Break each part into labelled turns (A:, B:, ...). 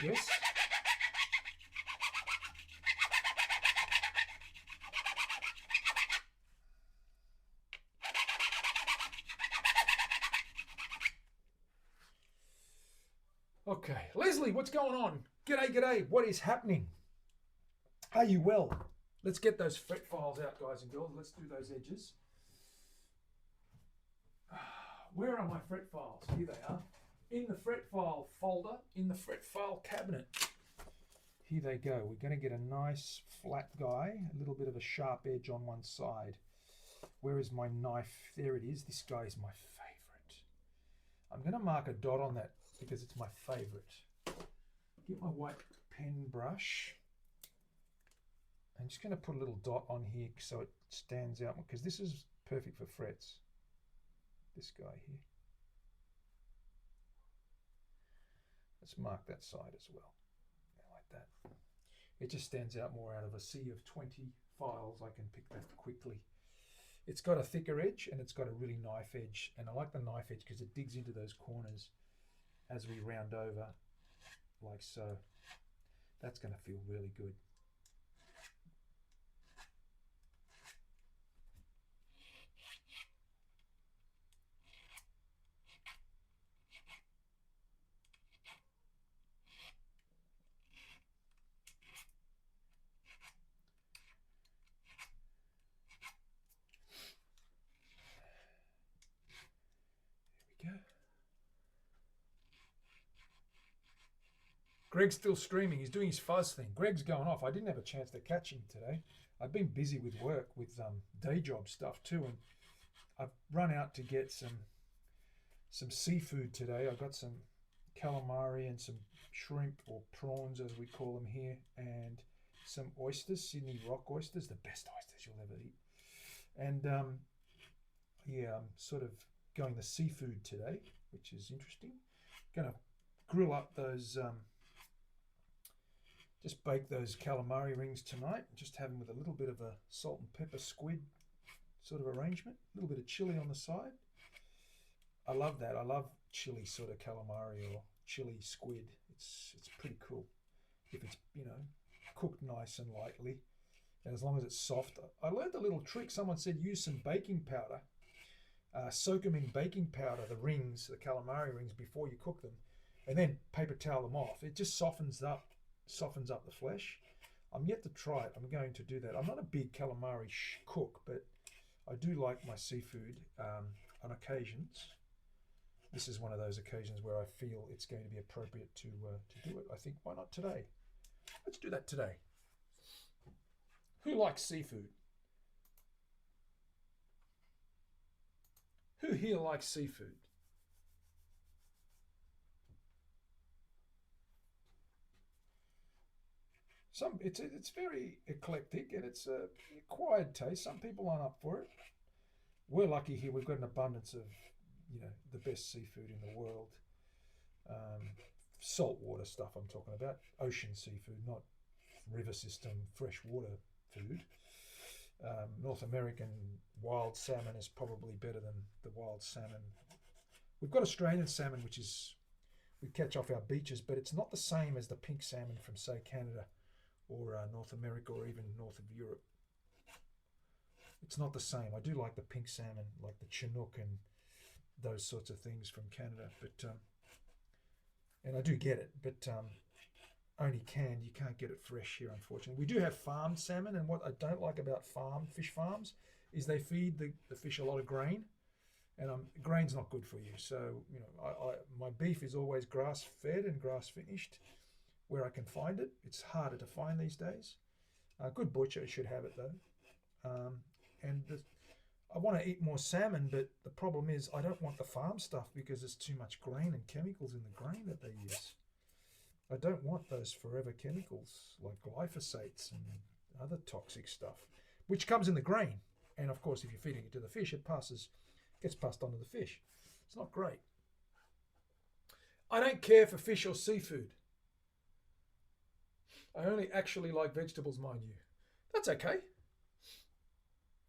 A: Yes? Okay. Leslie, what's going on? G'day, g'day. What is happening? Are you well? Let's get those fret files out, guys and girls. Let's do those edges. Where are my fret files? Here they are. In the fret file folder, in the fret file cabinet. Here they go. We're going to get a nice flat guy, a little bit of a sharp edge on one side. Where is my knife? There it is. This guy is my favorite. I'm going to mark a dot on that because it's my favorite. Get my white pen brush. I'm just going to put a little dot on here so it stands out, because this is perfect for frets. This guy here. Let's mark that side as well. Like that. It just stands out more out of a sea of 20 files. I can pick that quickly. It's got a thicker edge and it's got a really knife edge. And I like the knife edge because it digs into those corners as we round over, like so. That's going to feel really good. Go. Greg's still streaming. He's doing his fuzz thing. Greg's going off. I didn't have a chance to catch him today. I've been busy with work, with day job stuff too, and I've run out to get some seafood today. I got some calamari and some shrimp, or prawns as we call them here, and some oysters, Sydney rock oysters, the best oysters you'll ever eat. And yeah, I'm sort of going the seafood today, which is interesting. Going to grill up those, just bake those calamari rings tonight. Just have them with a little bit of a salt and pepper squid sort of arrangement. A little bit of chili on the side. I love that. I love chili sort of calamari or chili squid. It's pretty cool if it's, you know, cooked nice and lightly, and as long as it's soft. I learned a little trick. Someone said use some baking powder. Soak them in baking powder, the rings, the calamari rings, before you cook them, and then paper towel them off. It just softens up the flesh. I'm yet to try it. I'm going to do that. I'm not a big calamari cook, but I do like my seafood on occasions. This is one of those occasions where I feel it's going to be appropriate to do it. I think, why not today? Let's do that today. Who likes seafood? Who here likes seafood? It's very eclectic, and it's a acquired taste. Some people aren't up for it. We're lucky here. We've got an abundance of, you know, the best seafood in the world. Saltwater stuff I'm talking about. Ocean seafood, not river system freshwater food. North American wild salmon is probably better than the wild salmon. We've got Australian salmon, which is we catch off our beaches, but it's not the same as the pink salmon from, say, Canada or North America, or even north of Europe. It's not the same. I do like the pink salmon, like the Chinook and those sorts of things from Canada, but and I do get it, but only canned. You can't get it fresh here, unfortunately. We do have farmed salmon, and what I don't like about fish farms is they feed the fish a lot of grain, and grain's not good for you. So, you know, my beef is always grass fed and grass finished where I can find it. It's harder to find these days. A good butcher should have it though. I want to eat more salmon, but the problem is I don't want the farm stuff because there's too much grain and chemicals in the grain that they use. I don't want those forever chemicals like glyphosates and other toxic stuff, which comes in the grain. And of course, if you're feeding it to the fish, it gets passed on to the fish. It's not great. I don't care for fish or seafood. I only actually like vegetables, mind you. That's okay.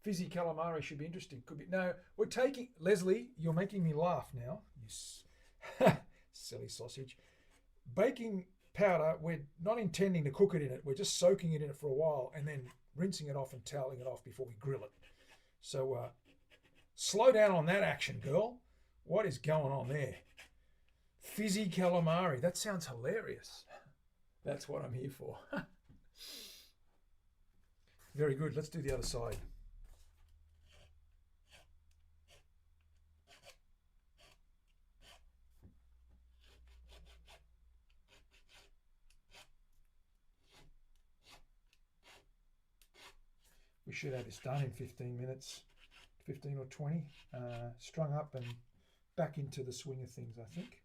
A: Fizzy calamari should be interesting. Could be. No, we're taking... Leslie, you're making me laugh now. You silly sausage. Baking powder, we're not intending to cook it in it. We're just soaking it in it for a while and then rinsing it off and toweling it off before we grill it. So slow down on that action, girl. What is going on there? Fizzy calamari. That sounds hilarious. That's what I'm here for. Very good. Let's do the other side. We should have this done in 15 minutes, 15 or 20, strung up and back into the swing of things, I think.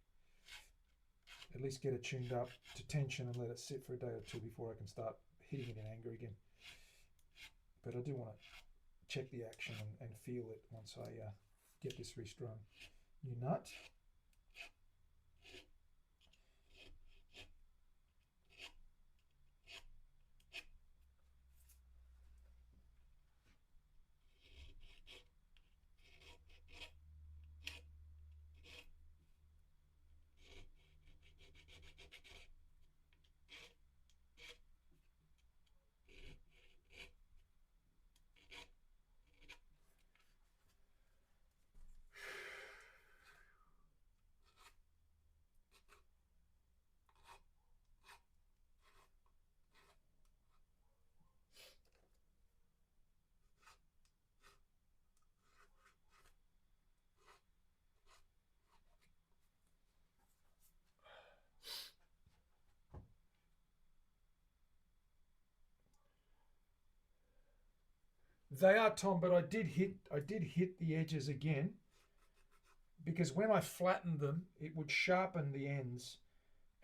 A: At least get it tuned up to tension and let it sit for a day or two before I can start hitting it in anger again. But I do want to check the action and feel it once I get this restrung. New nut. They are, Tom, but I did hit the edges again, because when I flattened them, it would sharpen the ends,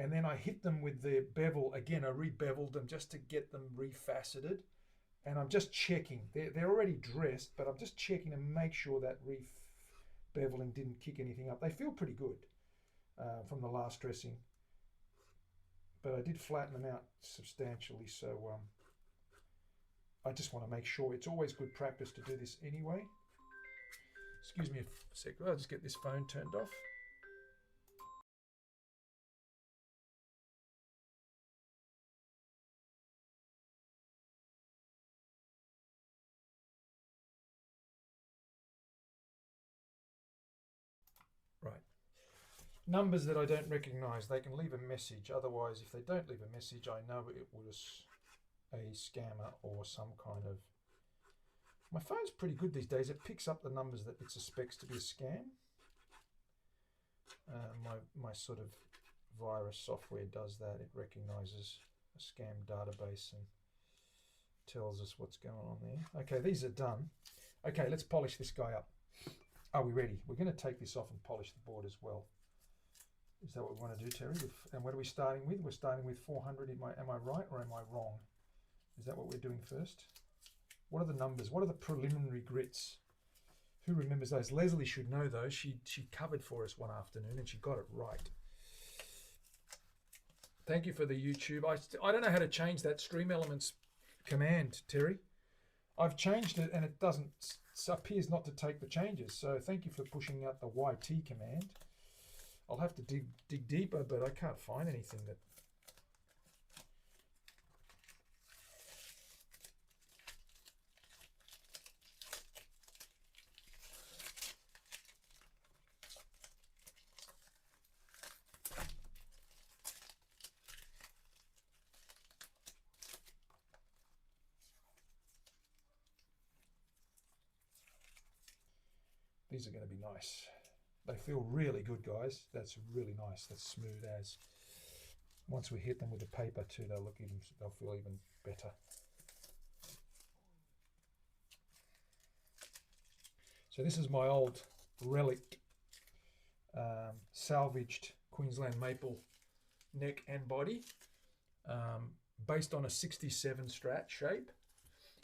A: and then I hit them with the bevel again. I re-beveled them just to get them refaceted, and I'm just checking. They're already dressed, but I'm just checking to make sure that re-beveling didn't kick anything up. They feel pretty good from the last dressing, but I did flatten them out substantially, so I just want to make sure. It's always good practice to do this anyway. Excuse me a sec. I'll just get this phone turned off. Right. Numbers that I don't recognize, they can leave a message. Otherwise, if they don't leave a message, I know it was a scammer or some kind of... My phone's pretty good these days. It picks up the numbers that it suspects to be a scam. My sort of virus software does that. It recognizes a scam database and tells us what's going on there. Okay, these are done. Okay, let's polish this guy up. Are we ready? We're going to take this off and polish the board as well. Is that what we want to do, Terry? And what are we starting with? We're starting with 400. Am I right or am I wrong? Is that what we're doing first? What are the numbers? What are the preliminary grits? Who remembers those? Leslie should know those. She covered for us one afternoon and she got it right. Thank you for the YouTube. I don't know how to change that Stream Elements command, Terry. I've changed it and it appears not to take the changes. So thank you for pushing out the YT command. I'll have to dig deeper, but I can't find anything that... These are going to be nice. They feel really good, guys. That's really nice. That's smooth as. Once we hit them with the paper too, they'll feel even better. So this is my old relic, salvaged Queensland maple neck and body, based on a 67 Strat shape.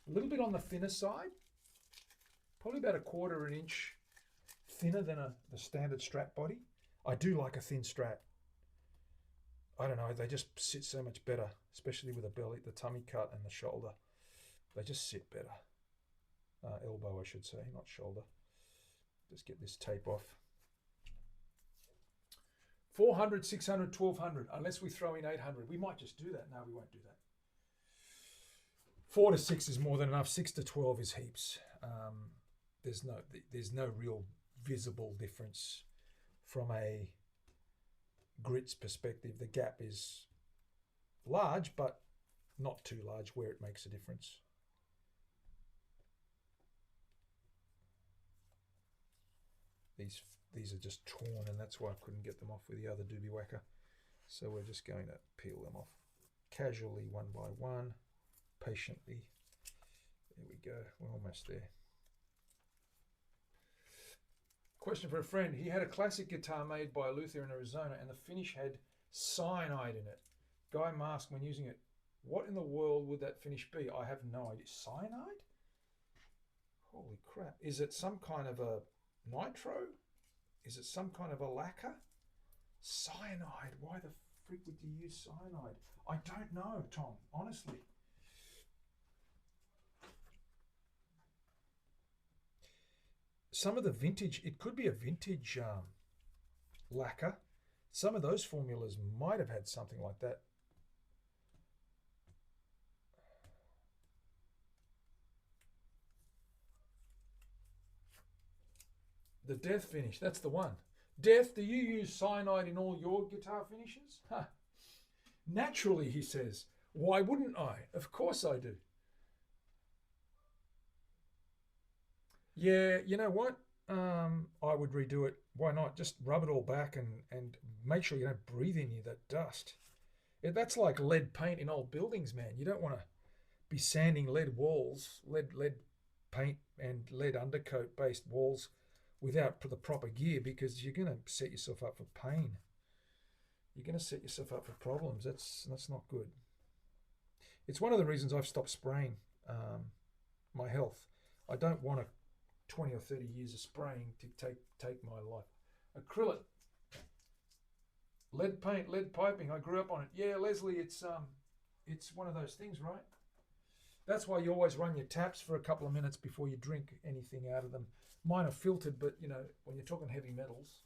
A: A little bit on the thinner side, probably about 1/4 inch thinner than the standard Strat body. I do like a thin Strat. I don't know, they just sit so much better, especially with the belly, the tummy cut and the shoulder. They just sit better. Elbow, I should say, not shoulder. Just get this tape off. 400, 600, 1200, unless we throw in 800. We might just do that. No, we won't do that. 4 to 6 is more than enough. 6 to 12 is heaps. There's no real visible difference from a grits perspective. The gap is large, but not too large where it makes a difference. These are just torn, and that's why I couldn't get them off with the other doobie whacker. So we're just going to peel them off casually, one by one, patiently. There we go, we're almost there. Question for a friend. He had a classic guitar made by a Luthier in Arizona, and the finish had cyanide in it. Guy masked when using it. What in the world would that finish be? I have no idea. Cyanide? Holy crap. Is it some kind of a nitro? Is it some kind of a lacquer? Cyanide. Why the frick would you use cyanide? I don't know, Tom, honestly. Some of the vintage, it could be a vintage lacquer. Some of those formulas might have had something like that. The Death finish, that's the one. Death, do you use cyanide in all your guitar finishes? Huh. Naturally, he says. Why wouldn't I? Of course I do. Yeah, you know what? I would redo it. Why not? Just rub it all back and make sure you don't breathe in you that dust. That's like lead paint in old buildings, man. You don't want to be sanding lead walls, lead paint and lead undercoat based walls without the proper gear, because you're going to set yourself up for pain. You're going to set yourself up for problems. That's not good. It's one of the reasons I've stopped spraying my health. I don't want 20 or 30 years of spraying to take my life. Acrylic, lead paint, lead piping. I grew up on it. Yeah, Leslie, it's one of those things, right? That's why you always run your taps for a couple of minutes before you drink anything out of them. Mine are filtered, but you know, when you're talking heavy metals,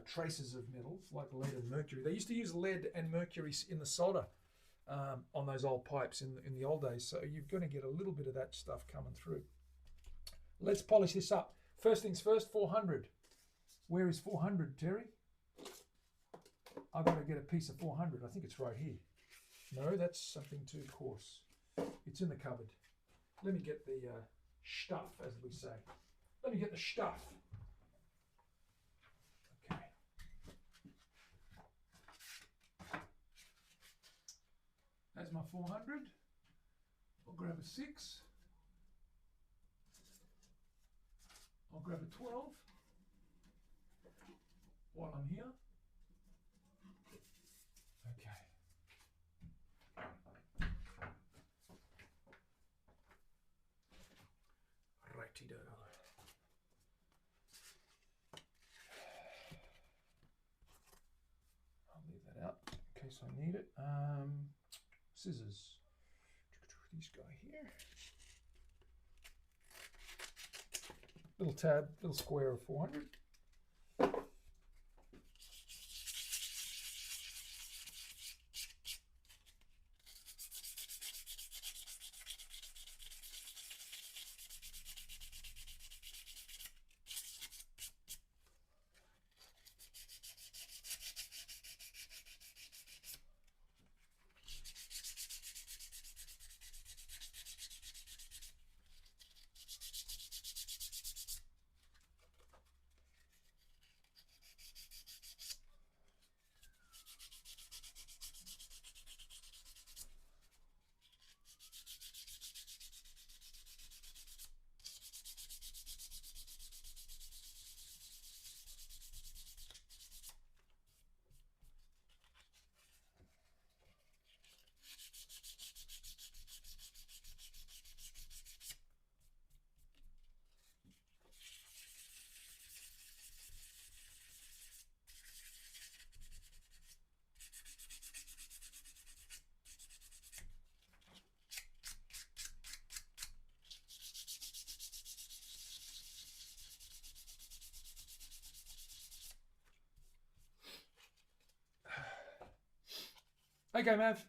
A: traces of metals like lead and mercury. They used to use lead and mercury in the solder on those old pipes in the old days. So you're going to get a little bit of that stuff coming through. Let's polish this up. First things first, 400. Where is 400, Terry? I've got to get a piece of 400. I think it's right here. No, that's something too coarse. It's in the cupboard. Let me get the stuff, as we say. Let me get the stuff. Okay. That's my 400. I'll grab a 6. I'll grab a 12 while I'm here. Okay. Righty-do. I'll leave that out in case I need it. Scissors. This guy here. Little tab, little square of 400. Okay, Mav.